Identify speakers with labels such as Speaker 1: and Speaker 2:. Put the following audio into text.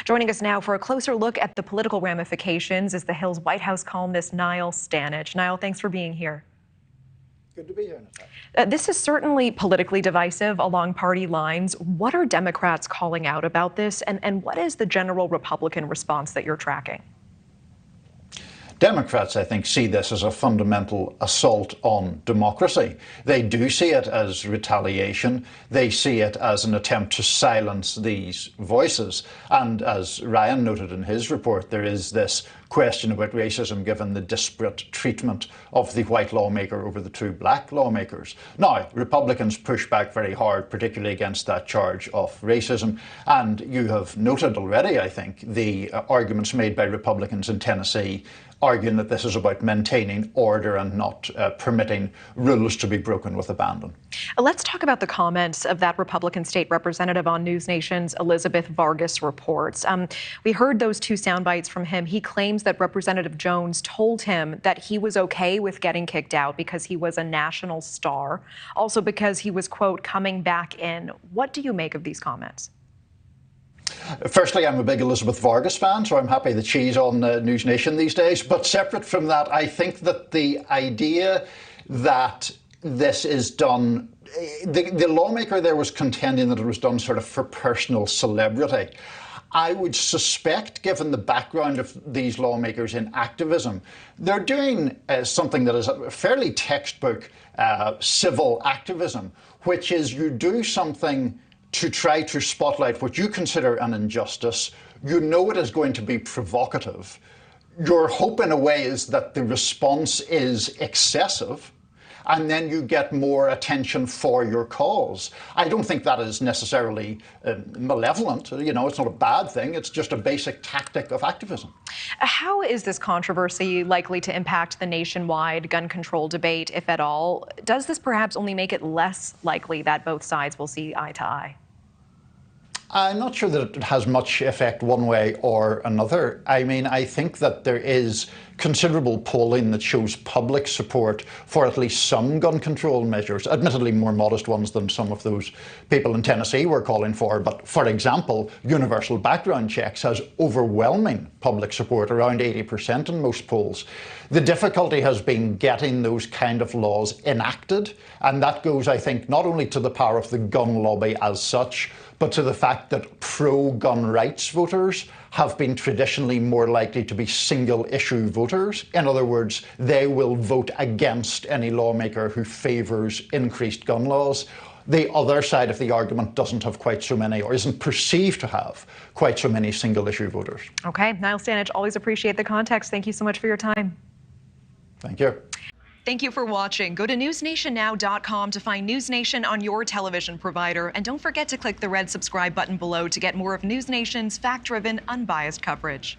Speaker 1: Joining us now for a closer look at the political ramifications is the Hill's White House columnist Niall Stanage. Niall, thanks for being here.
Speaker 2: Good to be here, Natasha.
Speaker 1: This is certainly politically divisive along party lines. What are Democrats calling out about this, and what is the general Republican response that you're tracking?
Speaker 2: Democrats, I think, see this as a fundamental assault on democracy. They do see it as retaliation. They see it as an attempt to silence these voices. And as Ryan noted in his report, there is this question about racism given the disparate treatment of the white lawmaker over the two black lawmakers. Now, Republicans push back very hard, particularly against that charge of racism. And you have noted already, I think, the arguments made by Republicans in Tennessee arguing that this is about maintaining order and not permitting rules to be broken with abandon.
Speaker 1: Let's talk about the comments of that Republican state representative on NewsNation's Elizabeth Vargas reports. We heard those two sound bites from him. He claims that Representative Jones told him that he was okay with getting kicked out because he was a national star, also because he was, quote, coming back in. What do you make of these comments?
Speaker 2: Firstly, I'm a big Elizabeth Vargas fan, so I'm happy that she's on News Nation these days. But separate from that, I think that the idea that this is done, the lawmaker there was contending that it was done sort of for personal celebrity. I would suspect, given the background of these lawmakers in activism, they're doing something that is a fairly textbook civil activism, which is you do something to try to spotlight what you consider an injustice. You know it is going to be provocative. Your hope in a way is that the response is excessive, and then you get more attention for your cause. I don't think that is necessarily malevolent. You know, it's not a bad thing. It's just a basic tactic of activism.
Speaker 1: How is this controversy likely to impact the nationwide gun control debate, if at all? Does this perhaps only make it less likely that both sides will see eye to eye?
Speaker 2: I'm not sure that it has much effect one way or another. I mean, I think that there is considerable polling that shows public support for at least some gun control measures, admittedly more modest ones than some of those people in Tennessee were calling for. But for example, universal background checks has overwhelming public support, around 80% in most polls. The difficulty has been getting those kind of laws enacted. And that goes, I think, not only to the power of the gun lobby as such, but to the fact that pro-gun rights voters have been traditionally more likely to be single-issue voters. In other words, they will vote against any lawmaker who favours increased gun laws. The other side of the argument doesn't have quite so many, or isn't perceived to have quite so many single-issue voters.
Speaker 1: Okay, Niall Stanage, always appreciate the context. Thank you so much for your time.
Speaker 2: Thank you.
Speaker 1: Thank you for watching. Go to newsnationnow.com to find News Nation on your television provider. And don't forget to click the red subscribe button below to get more of News Nation's fact-driven, unbiased coverage.